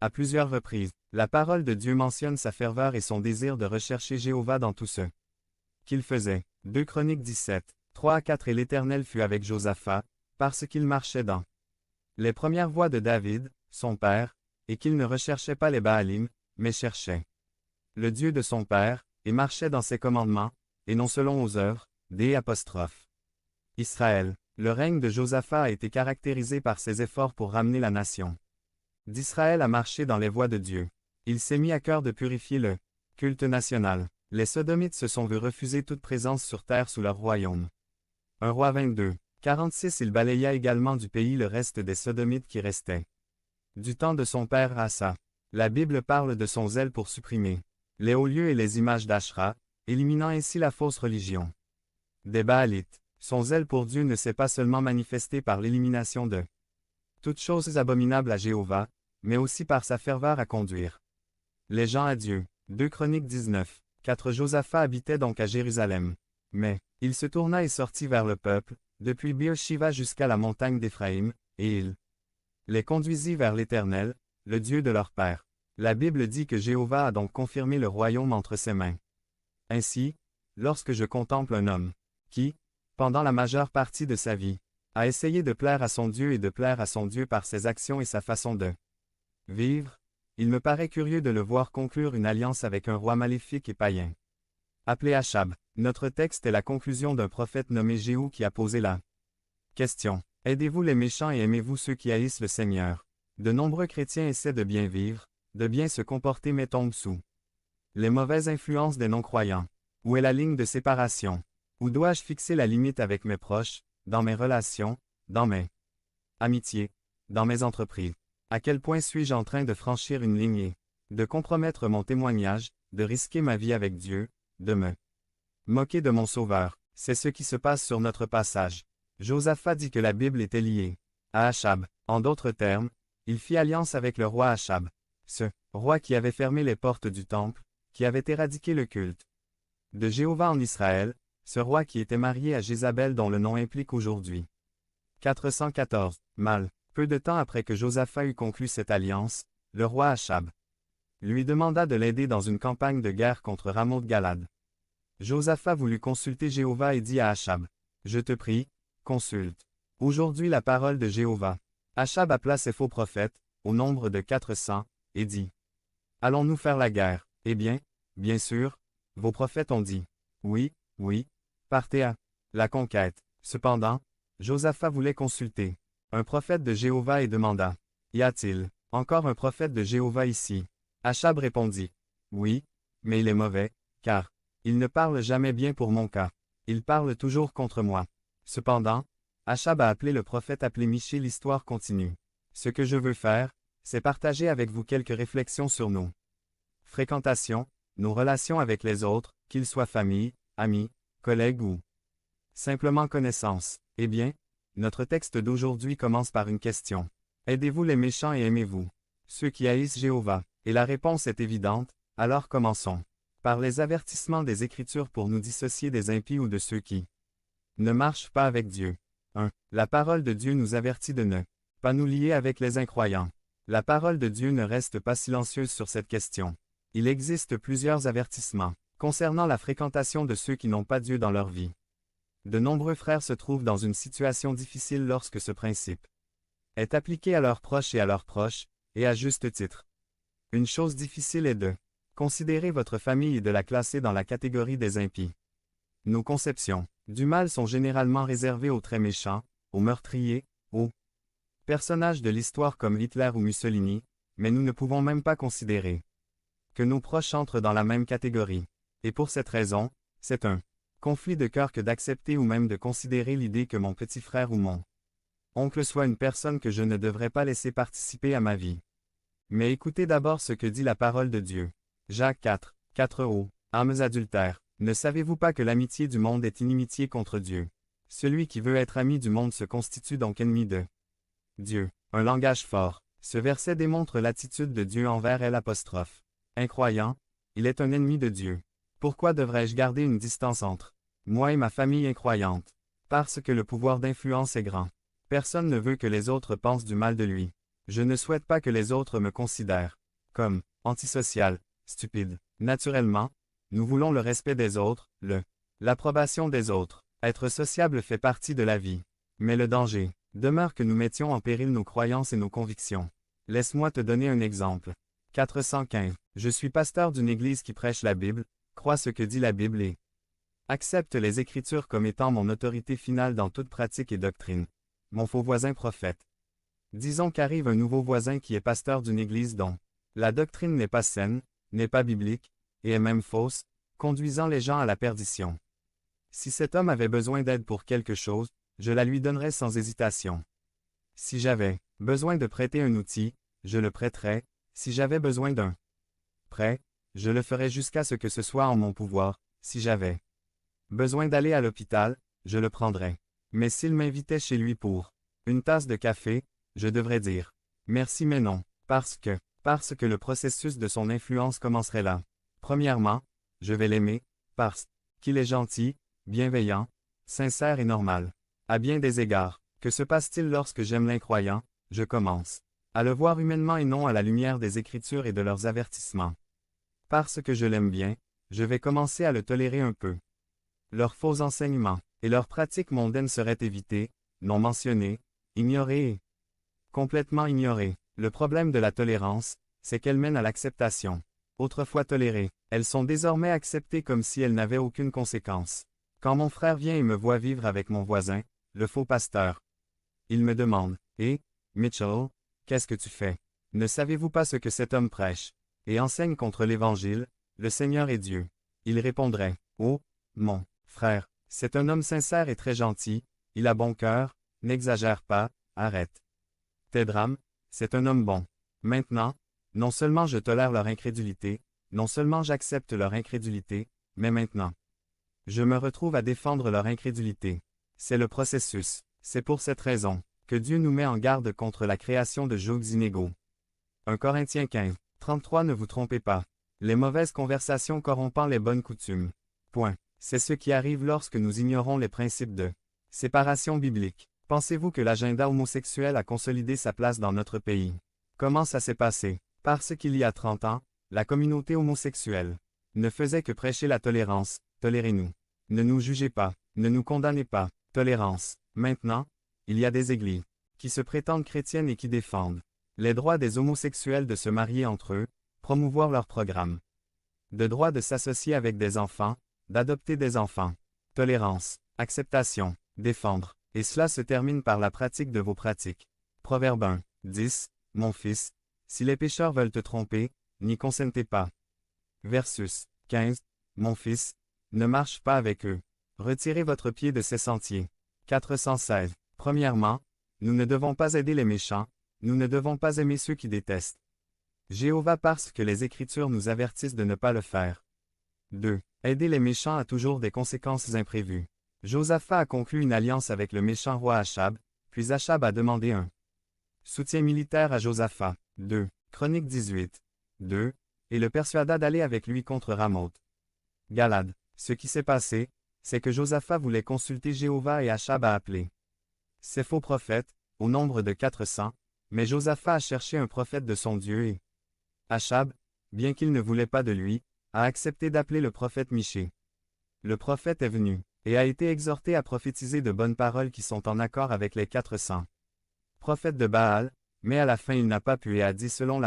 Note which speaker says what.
Speaker 1: À plusieurs reprises, la parole de Dieu mentionne sa ferveur et son désir de rechercher Jéhovah dans tout ce qu'il faisait. 2 Chroniques 17, 3 à 4 Et l'Éternel fut avec Josaphat, parce qu'il marchait dans les premières voies de David, son père, et qu'il ne recherchait pas les Baalim, mais cherchait le Dieu de son père, et marchait dans ses commandements, et non selon aux œuvres, Israël. Le règne de Josaphat a été caractérisé par ses efforts pour ramener la nation d'Israël à marcher dans les voies de Dieu. Il s'est mis à cœur de purifier le culte national. Les Sodomites se sont vus refuser toute présence sur terre sous leur royaume. 1 Roi 22. 46 Il balaya également du pays le reste des Sodomites qui restaient. Du temps de son père Asa. La Bible parle de son zèle pour supprimer les hauts lieux et les images d'Ashra, éliminant ainsi la fausse religion des Baalites. Son zèle pour Dieu ne s'est pas seulement manifesté par l'élimination de toutes choses abominables à Jéhovah, mais aussi par sa ferveur à conduire les gens à Dieu. 2 Chroniques 19. 4 Josaphat habitait donc à Jérusalem. Mais, il se tourna et sortit vers le peuple, depuis Beer-Shiva jusqu'à la montagne d'Éphraïm, et il les conduisit vers l'Éternel, le Dieu de leur père. La Bible dit que Jéhovah a donc confirmé le royaume entre ses mains. Ainsi, lorsque je contemple un homme qui, pendant la majeure partie de sa vie, a essayé de plaire à son Dieu et de plaire à son Dieu par ses actions et sa façon de vivre, il me paraît curieux de le voir conclure une alliance avec un roi maléfique et païen. Appelé Achab, notre texte est la conclusion d'un prophète nommé Jéhu qui a posé la question. Aidez-vous les méchants et aimez-vous ceux qui haïssent le Seigneur. De nombreux chrétiens essaient de bien vivre, de bien se comporter mais tombent sous les mauvaises influences des non-croyants. Où est la ligne de séparation? Où dois-je fixer la limite avec mes proches, dans mes relations, dans mes amitiés, dans mes entreprises? À quel point suis-je en train de franchir une ligne et de compromettre mon témoignage, de risquer ma vie avec Dieu, de me moquer de mon Sauveur? C'est ce qui se passe sur notre passage. Josaphat dit que la Bible était liée à Achab. En d'autres termes, il fit alliance avec le roi Achab. Ce roi qui avait fermé les portes du temple, qui avait éradiqué le culte de Jéhovah en Israël, ce roi qui était marié à Jézabel dont le nom implique aujourd'hui 414. Mal. Peu de temps après que Josaphat eut conclu cette alliance, le roi Achab lui demanda de l'aider dans une campagne de guerre contre Ramoth-Galad. Josaphat voulut consulter Jéhovah et dit à Achab, « Je te prie, consulte aujourd'hui la parole de Jéhovah. » Achab appela ses faux prophètes, au nombre de 400, et dit, « Allons-nous faire la guerre? » Eh bien, bien sûr, vos prophètes ont dit, « Oui, oui, partez à la conquête. » Cependant, Josaphat voulait consulter un prophète de Jéhovah et demanda, « Y a-t-il encore un prophète de Jéhovah ici? » Achab répondit, « Oui, mais il est mauvais, car il ne parle jamais bien pour mon cas. Il parle toujours contre moi. » Cependant, Achab a appelé le prophète appelé Miché. L'histoire continue. Ce que je veux faire, c'est partager avec vous quelques réflexions sur nos fréquentations, nos relations avec les autres, qu'ils soient famille, amis, collègues ou simplement connaissances. Eh bien, notre texte d'aujourd'hui commence par une question. Aidez-vous les méchants et aimez-vous ceux qui haïssent Jéhovah? Et la réponse est évidente, alors commençons par les avertissements des Écritures pour nous dissocier des impies ou de ceux qui ne marchent pas avec Dieu. 1. La parole de Dieu nous avertit de ne pas nous lier avec les incroyants. La parole de Dieu ne reste pas silencieuse sur cette question. Il existe plusieurs avertissements concernant la fréquentation de ceux qui n'ont pas Dieu dans leur vie. De nombreux frères se trouvent dans une situation difficile lorsque ce principe est appliqué à leurs proches, et à juste titre. Une chose difficile est de considérer votre famille et de la classer dans la catégorie des impies. Nos conceptions du mal sont généralement réservées aux très méchants, aux meurtriers, aux personnages de l'histoire comme Hitler ou Mussolini, mais nous ne pouvons même pas considérer que nos proches entrent dans la même catégorie. Et pour cette raison, c'est un conflit de cœur que d'accepter ou même de considérer l'idée que mon petit frère ou mon oncle soit une personne que je ne devrais pas laisser participer à ma vie. Mais écoutez d'abord ce que dit la parole de Dieu. Jacques 4, 4o. Âmes adultères, ne savez-vous pas que l'amitié du monde est inimitié contre Dieu? Celui qui veut être ami du monde se constitue donc ennemi de Dieu. Un langage fort. Ce verset démontre l'attitude de Dieu envers elle'. Incroyant, il est un ennemi de Dieu. Pourquoi devrais-je garder une distance entre moi et ma famille incroyante? Parce que le pouvoir d'influence est grand. Personne ne veut que les autres pensent du mal de lui. Je ne souhaite pas que les autres me considèrent comme antisocial, stupide. Naturellement, nous voulons le respect des autres, l'approbation des autres. Être sociable fait partie de la vie. Mais le danger demeure que nous mettions en péril nos croyances et nos convictions. Laisse-moi te donner un exemple. 415. Je suis pasteur d'une église qui prêche la Bible, crois ce que dit la Bible et accepte les Écritures comme étant mon autorité finale dans toute pratique et doctrine. Mon faux voisin prophète. Disons qu'arrive un nouveau voisin qui est pasteur d'une église dont la doctrine n'est pas saine, n'est pas biblique, et est même fausse, conduisant les gens à la perdition. Si cet homme avait besoin d'aide pour quelque chose, je la lui donnerais sans hésitation. Si j'avais besoin de prêter un outil, je le prêterais, si j'avais besoin d'un prêt, je le ferais jusqu'à ce que ce soit en mon pouvoir, si j'avais besoin d'aller à l'hôpital, je le prendrais. Mais s'il m'invitait chez lui pour une tasse de café, je devrais dire merci mais non, parce que le processus de son influence commencerait là. Premièrement, je vais l'aimer, parce qu'il est gentil, bienveillant, sincère et normal. À bien des égards, que se passe-t-il lorsque j'aime l'incroyant? Je commence à le voir humainement et non à la lumière des Écritures et de leurs avertissements. Parce que je l'aime bien, je vais commencer à le tolérer un peu. Leurs faux enseignements et leurs pratiques mondaines seraient évitées, non mentionnées, ignorées et complètement ignorées. Le problème de la tolérance, c'est qu'elle mène à l'acceptation. Autrefois tolérées, elles sont désormais acceptées comme si elles n'avaient aucune conséquence. Quand mon frère vient et me voit vivre avec mon voisin, le faux pasteur, il me demande « Hé, Mitchell, qu'est-ce que tu fais? Ne savez-vous pas ce que cet homme prêche et enseigne contre l'Évangile, le Seigneur est Dieu? » Il répondrait « Oh, mon frère, c'est un homme sincère et très gentil, il a bon cœur, n'exagère pas, arrête. Tes drames, c'est un homme bon. Maintenant, non seulement je tolère leur incrédulité, non seulement j'accepte leur incrédulité, mais maintenant, je me retrouve à défendre leur incrédulité. C'est le processus. C'est pour cette raison que Dieu nous met en garde contre la création de jougs inégaux. 1 Corinthiens 15, 33 Ne vous trompez pas. Les mauvaises conversations corrompant les bonnes coutumes. Point. C'est ce qui arrive lorsque nous ignorons les principes de séparation biblique. Pensez-vous que l'agenda homosexuel a consolidé sa place dans notre pays? Comment ça s'est passé? Parce qu'il y a 30 ans, la communauté homosexuelle ne faisait que prêcher la tolérance. Tolérez-nous. Ne nous jugez pas. Ne nous condamnez pas. Tolérance. Maintenant, il y a des églises qui se prétendent chrétiennes et qui défendent les droits des homosexuels de se marier entre eux, promouvoir leur programme de droit de s'associer avec des enfants, d'adopter des enfants. Tolérance, acceptation, défendre. Et cela se termine par la pratique de vos pratiques. Proverbe 1, 10, Mon fils, si les pécheurs veulent te tromper, n'y consentez pas. Versus 15, Mon fils, ne marche pas avec eux. Retirez votre pied de ces sentiers. 416. Premièrement, nous ne devons pas aider les méchants, nous ne devons pas aimer ceux qui détestent Jéhovah parce que les Écritures nous avertissent de ne pas le faire. 2. Aider les méchants a toujours des conséquences imprévues. Josaphat a conclu une alliance avec le méchant roi Achab, puis Achab a demandé un soutien militaire à Josaphat. 2. Chronique 18. 2. Et le persuada d'aller avec lui contre Ramoth. Galade. Ce qui s'est passé, c'est que Josaphat voulait consulter Jéhovah et Achab a appelé ces faux prophètes, au nombre de 400, mais Josaphat a cherché un prophète de son Dieu et Achab, bien qu'il ne voulait pas de lui, a accepté d'appeler le prophète Michée. Le prophète est venu et a été exhorté à prophétiser de bonnes paroles qui sont en accord avec les 400 prophètes de Baal, mais à la fin il n'a pas pu et a dit selon la